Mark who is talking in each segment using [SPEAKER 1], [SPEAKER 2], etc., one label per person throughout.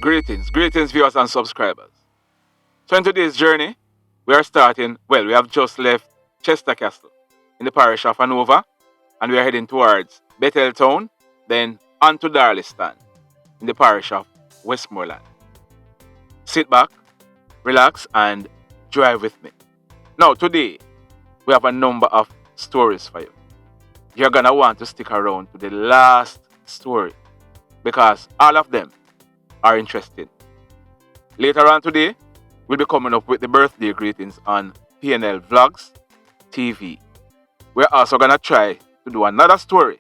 [SPEAKER 1] Greetings viewers and subscribers. So in today's journey, we are starting, we have just left Chester Castle in the parish of Hanover, and we are heading towards Bethel Town, then on to Darliston in the parish of Westmoreland. Sit back, relax, and drive with me. Now today, we have a number of stories for you. You're gonna want to stick around to the last story because all of them are interesting. Later on today, we'll be coming up with the birthday greetings on PNL Vlogz TV. We're also gonna try to do another story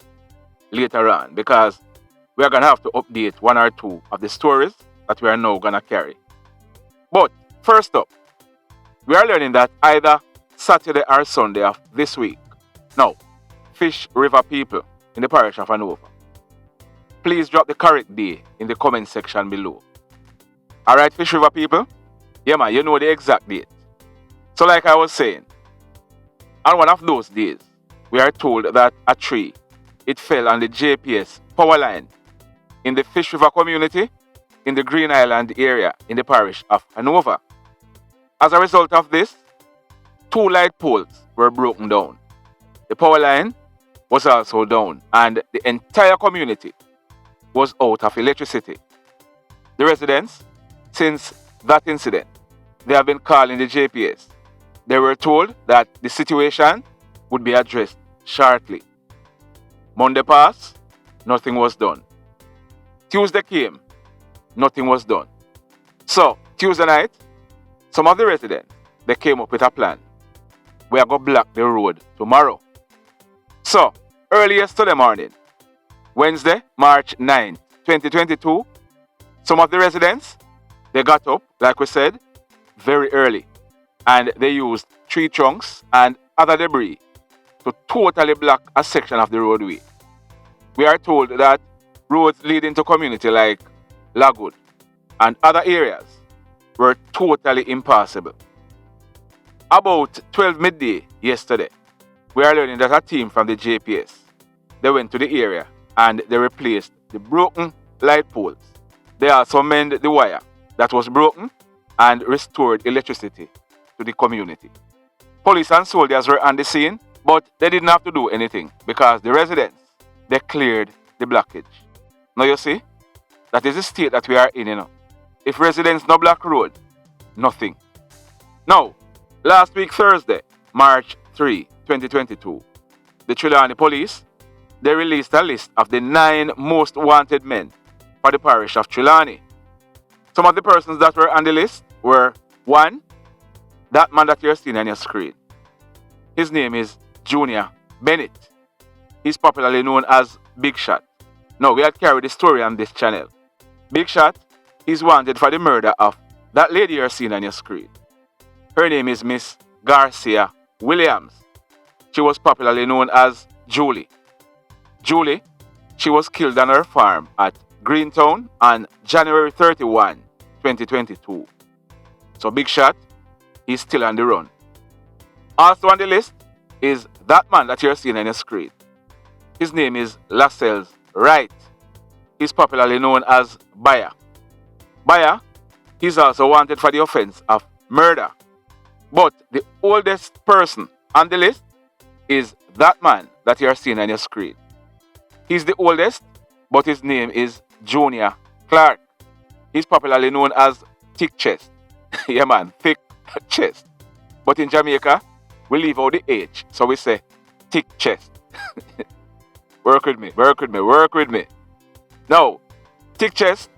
[SPEAKER 1] later on because we're gonna have to update one or two of the stories that we are now gonna carry. But first up, we are learning that either Saturday or Sunday of this week. Now, Fish River people in the parish of Hanover, please drop the correct day in the comment section below. Alright, Fish River people? Yeah man, you know the exact date. So like I was saying, on one of those days, we are told that a tree, it fell on the JPS power line in the Fish River community in the Green Island area in the parish of Hanover. As a result of this, 2 light poles were broken down. The power line was also down and the entire community was out of electricity. The residents, since that incident, they have been calling the JPS. They were told that the situation would be addressed shortly. Monday passed, nothing was done. Tuesday came, nothing was done. So, Tuesday night, some of the residents, they came up with a plan. We are going to block the road tomorrow. So, early yesterday morning, Wednesday, March 9, 2022, some of the residents, they got up, like we said, very early, and they used tree trunks and other debris to totally block a section of the roadway. We are told that roads leading to community like Lagwood and other areas were totally impassable. About 12 midday yesterday, we are learning that a team from the JPS, they went to the area and they replaced the broken light poles. They also mended the wire that was broken and restored electricity to the community. Police and soldiers were on the scene, but they didn't have to do anything because the residents, they cleared the blockage. Now you see, that is the state that we are in, you know. If residents no block road, nothing. Now, last week Thursday, March 3, 2022, the Trelawney police, they released a list of the 9 most wanted men for the parish of Trelawney. Some of the persons that were on the list were 1, that man that you're seeing on your screen. His name is Junior Bennett. He's popularly known as Big Shot. Now, we had carried the story on this channel. Big Shot, he's wanted for the murder of that lady you're seeing on your screen. Her name is Miss Garcia Williams. She was popularly known as Julie. Julie, she was killed on her farm at Greentown on January 31, 2022. So Big Shot, he's still on the run. Also on the list is that man that you're seeing on your screen. His name is Lascelles Wright. He's popularly known as Baya. Baya, he's also wanted for the offense of murder. But the oldest person on the list is that man that you're seeing on your screen. He's the oldest, but his name is Junior Clark. He's popularly known as Thick Chest. Yeah man, thick chest. But in Jamaica, we leave out the H, so we say thick chest. Work with me. Now, Thick Chest,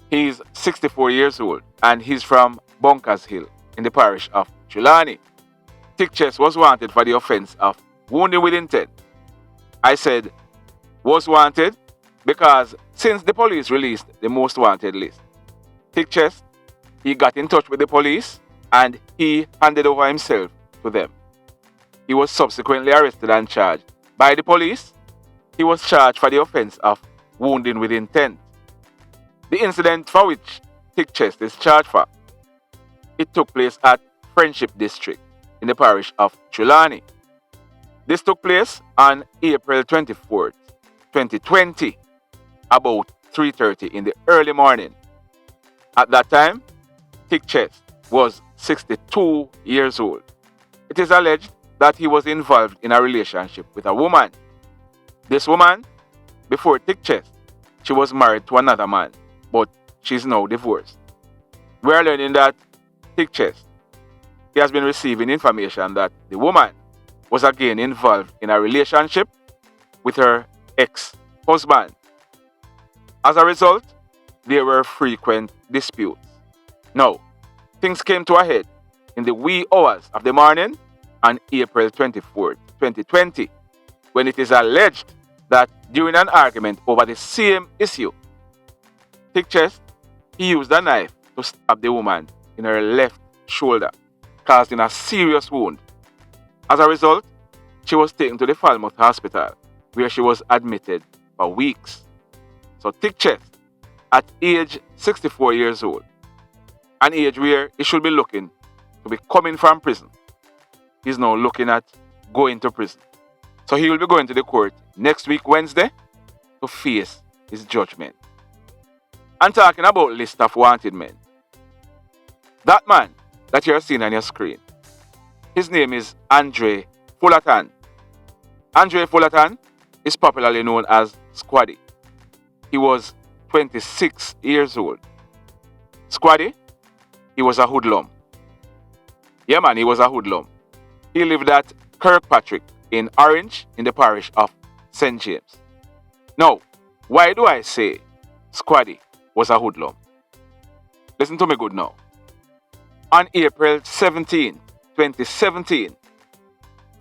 [SPEAKER 1] he's 64 years old and he's from Bunkers Hill in the parish of Trelawney. Thick Chest was wanted for the offense of wounding with intent. I said was wanted because since the police released the most wanted list, Thick Chest, he got in touch with the police and he handed over himself to them. He was subsequently arrested and charged by the police. He was charged for the offense of wounding with intent. The incident for which Thick Chest is charged for, it took place at Friendship District in the parish of Trelawney. This took place on April 24th, 2020, about 3:30 in the early morning. At that time, Thick Chest was 62 years old. It is alleged that he was involved in a relationship with a woman. This woman, before Thick Chest, she was married to another man, but she's now divorced. We are learning that Thick Chest, he has been receiving information that the woman was again involved in a relationship with her ex-husband. As a result, there were frequent disputes. Now, things came to a head in the wee hours of the morning on April 24th, 2020, when it is alleged that during an argument over the same issue, Thick Chest, he used a knife to stab the woman in her left shoulder, causing a serious wound. As a result, she was taken to the Falmouth Hospital, where she was admitted for weeks. So Thick Chest, at age 64 years old, an age where he should be looking to be coming from prison, he's now looking at going to prison. So he will be going to the court next week, Wednesday, to face his judgment. And talking about list of wanted men, that man that you're seeing on your screen, his name is Andre Fullerton. Andre Fullerton is popularly known as Squaddy. He was 26 years old. Squaddy, he was a hoodlum. Yeah man, he was a hoodlum. He lived at Kirkpatrick in Orange in the parish of St. James. Now, why do I say Squaddy was a hoodlum? Listen to me good now. On April 17, 2017,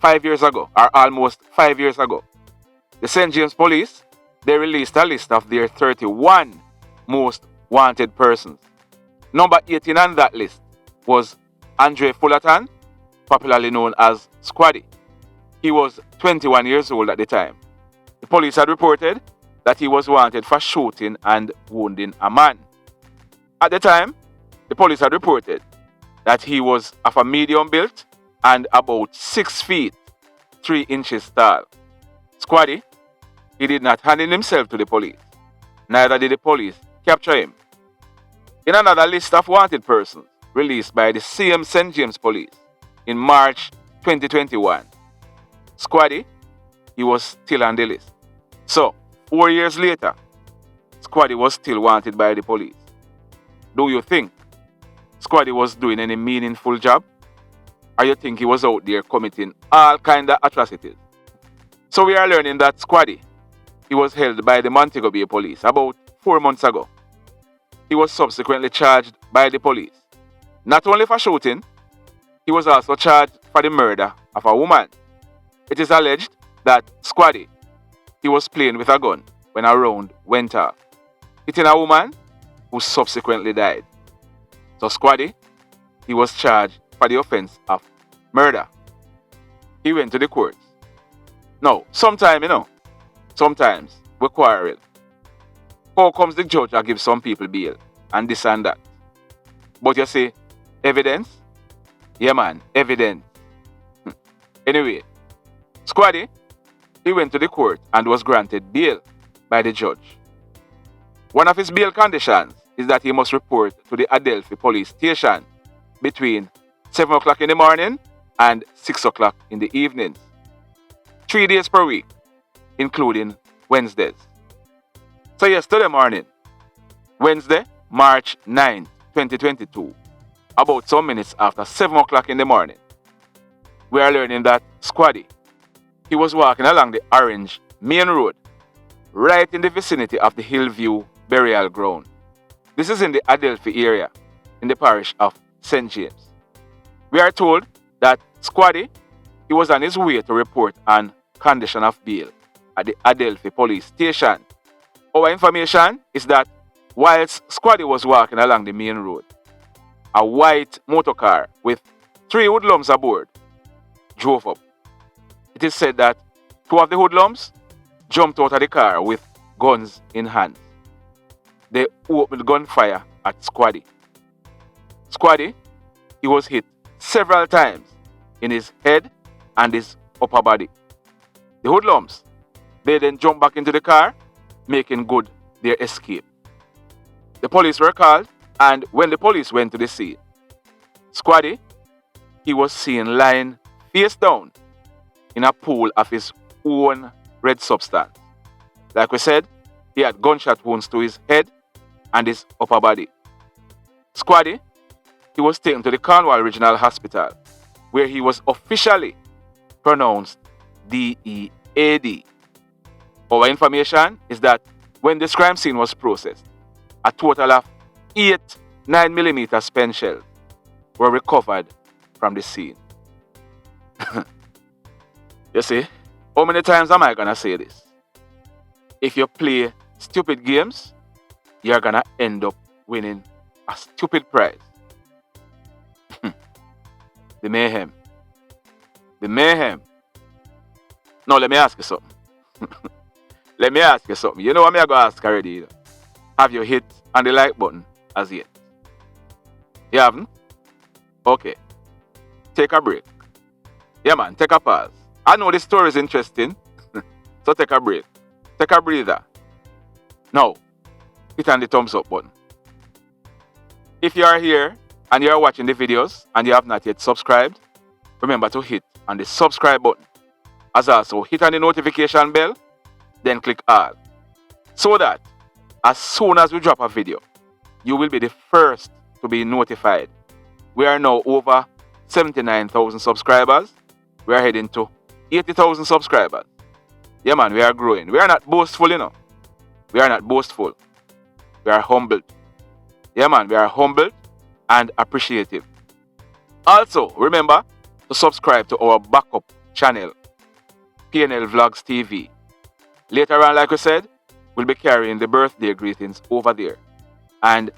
[SPEAKER 1] 5 years ago, or almost 5 years ago, the St. James Police, they released a list of their 31 most wanted persons. Number 18 on that list was Andre Fullerton, popularly known as Squaddy. He was 21 years old at the time. The police had reported that he was wanted for shooting and wounding a man. At the time, the police had reported that he was of a medium build and about 6 feet 3 inches tall. Squaddy, he did not hand in himself to the police. Neither did the police capture him. In another list of wanted persons released by the same St. James Police in March 2021, Squaddy, he was still on the list. So, 4 years later, Squaddy was still wanted by the police. Do you think Squaddy was doing any meaningful job? Or you think he was out there committing all kind of atrocities? So we are learning that Squaddy, he was held by the Montego Bay Police about 4 months ago. He was subsequently charged by the police, not only for shooting, he was also charged for the murder of a woman. It is alleged that Squaddy, he was playing with a gun when a round went off, hitting a woman who subsequently died. So Squaddy, he was charged for the offense of murder. He went to the courts. Now, sometimes we quarrel. How comes the judge and give some people bail and this and that? But you see, evidence? Yeah man, evidence. Anyway, Squaddy, he went to the court and was granted bail by the judge. One of his bail conditions is that he must report to the Adelphi police station between 7 o'clock in the morning and 6 o'clock in the evenings, 3 days per week, including Wednesdays. So yesterday morning, Wednesday, March 9, 2022, about some minutes after 7 o'clock in the morning, we are learning that Squaddy, he was walking along the Orange main road, right in the vicinity of the Hillview burial ground. This is in the Adelphi area, in the parish of St. James. We are told that Squaddy, he was on his way to report on condition of bail at the Adelphi police station. Our information is that whilst Squaddy was walking along the main road, a white motorcar with 3 hoodlums aboard drove up. It is said that 2 of the hoodlums jumped out of the car with guns in hand. They opened gunfire at Squaddy. Squaddy, he was hit several times in his head and his upper body. The hoodlums, they then jumped back into the car, making good their escape. The police were called And when the police went to the scene, Squaddy, he was seen lying face down in a pool of his own red substance. Like we said, he had gunshot wounds to his head and his upper body. Squaddy, he was taken to the Cornwall Regional Hospital, where he was officially pronounced DEAD. Our information is that when this crime scene was processed, a total of 8 9mm spent shells were recovered from the scene. You see, how many times am I gonna say this? If you play stupid games, you're gonna end up winning a stupid prize. The mayhem. The mayhem. Now let me ask you something. Let me ask you something. You know what I'm gonna ask already? You know? Have you hit on the like button as yet? You haven't? Okay. Take a break. Yeah man, take a pause. I know this story is interesting. So take a break. Take a breather. Now, hit on the thumbs up button. If you are here and you are watching the videos and you have not yet subscribed, remember to hit on the subscribe button. As also hit on the notification bell, then click all. So that as soon as we drop a video, you will be the first to be notified. We are now over 79,000 subscribers. We are heading to 80,000 subscribers. Yeah man, we are growing. We are not boastful, you know. We are not boastful. We are humbled. Yeah man, we are humbled and appreciative. Also, remember to subscribe to our backup channel, PNL Vlogz TV. Later on, like we said, we'll be carrying the birthday greetings over there. And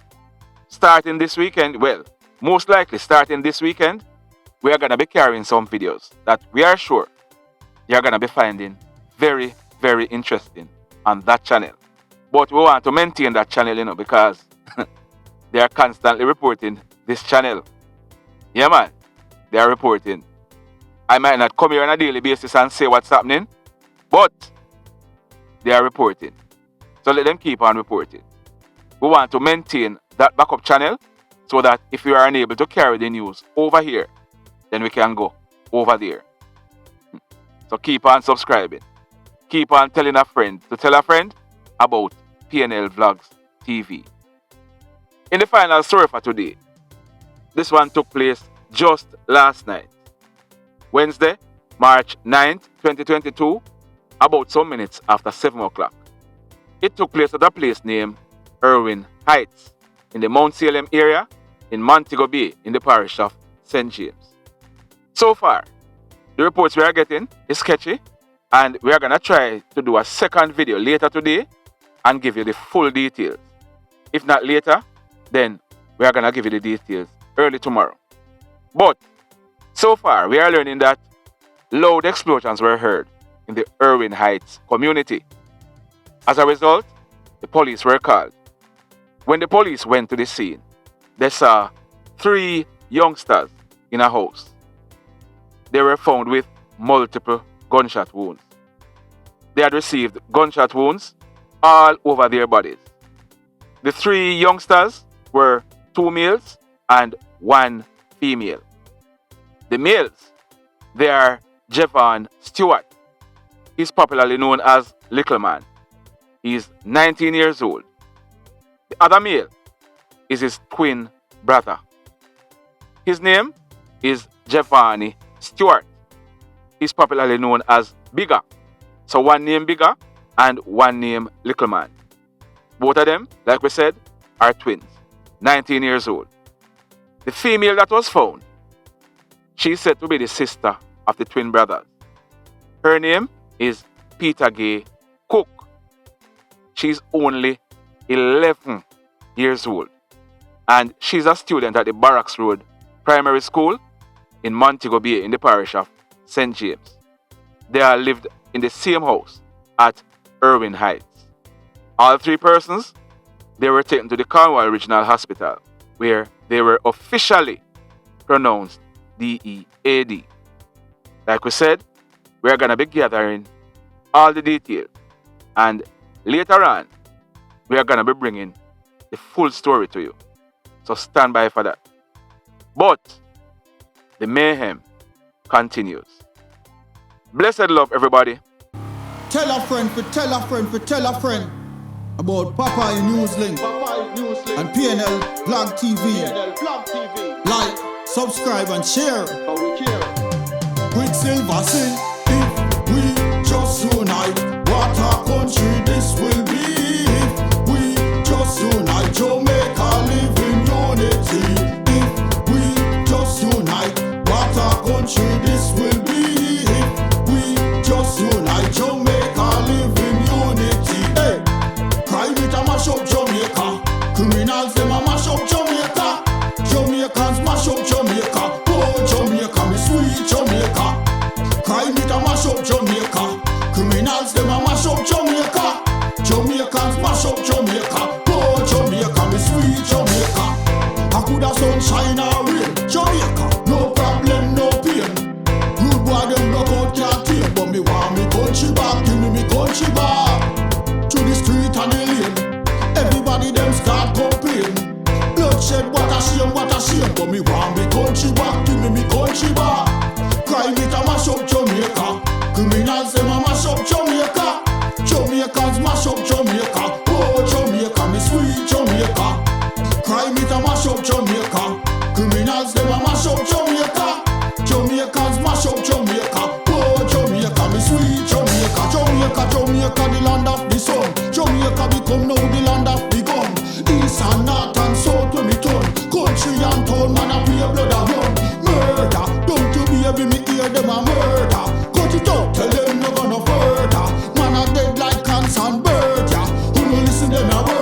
[SPEAKER 1] starting this weekend, well, most likely starting this weekend, we are going to be carrying some videos that we are sure you're going to be finding very, very interesting on that channel. But we want to maintain that channel, you know, because they are constantly reporting this channel. Yeah, man, they are reporting. I might not come here on a daily basis and say what's happening, but they are reporting. So let them keep on reporting. We want to maintain that backup channel so that if we are unable to carry the news over here, then we can go over there. So keep on subscribing. Keep on telling a friend to tell a friend about PNL Vlogz TV. In the final story for today, this one took place just last night. Wednesday, March 9th, 2022, about some minutes after 7 o'clock. It took place at a place named Irwin Heights in the Mount Salem area in Montego Bay in the parish of St. James. So far, the reports we are getting is sketchy, and we are going to try to do a second video later today and give you the full details. If not later, then we are going to give you the details early tomorrow. But so far, we are learning that loud explosions were heard in the Irwin Heights community. As a result, the police were called. When the police went to the scene, they saw 3 youngsters in a house. They were found with multiple gunshot wounds. They had received gunshot wounds all over their bodies. The 3 youngsters were 2 males and 1 female. The males, they are Jevaughn Stewart. He's popularly known as LIKKLE Man. He's 19 years old. The other male is his twin brother. His name is Jevaughny Stewart. He's popularly known as BIGGA. So one name BIGGA and one name LIKKLE Man. Both of them, like we said, are twins, 19 years old. The female that was found, she's said to be the sister of the twin brothers. Her name is Peta Gaye Cooke. She's only 11 years old. And she's a student at the Barracks Road Primary School in Montego Bay in the parish of St. James. They all lived in the same house at Irwin Heights. All 3 persons, they were taken to the Cornwall Regional Hospital, where they were officially pronounced DEAD. Like we said, we are going to be gathering all the details, and later on, we are going to be bringing the full story to you. So stand by for that. But the mayhem continues. Blessed love, everybody.
[SPEAKER 2] Tell a friend, tell a friend, tell a friend about Popeye NewzLynx and PNL Vlog TV. Like, subscribe and share. Quicksilver sing, if we just unite, what a country this will be. If we just unite, Jamaica live in unity. If we just unite, what a country this will be. If we just unite, Jamaica live in unity. Hey, crime it a mash up Jamaica. Criminals them a mash up Jamaica. Jamaicans mash up Jamaica. Oh Jamaica, me sweet Jamaica. Crime it a mash up Jamaica. Criminals them a mash up Jamaica. Jamaicans mash up Jamaica. Oh Jamaica, me sweet Jamaica. I coulda sunshine or rain. Jamaica, no problem, no pain. Rude boy them knock out can't tame, but me want me country back. Give me country back. To the street and the lane. Everybody them start complain. Bloodshed, what a shame, but me want me country back. Give me country back. Crime it a mash up Jamaica. Criminals them a mash up Jamaica. Jamaicans mash up Jamaica. Oh Jamaica, me sweet Jamaica. Crime it a mash up Jamaica. Criminals them a mash up Jamaica. Jamaicans mash up Jamaica. Oh Jamaica, me sweet Jamaica. Jamaica, Jamaica, the land of the sun. Jamaica become now the land of the gun. East and north and south when me turn. Country and town, man a pay blood a run. Murder, don't you baby me hear them a murder. Cut it out, tell them no gonna further. Man a dead like cans and bird, yeah. Who no listen them a word.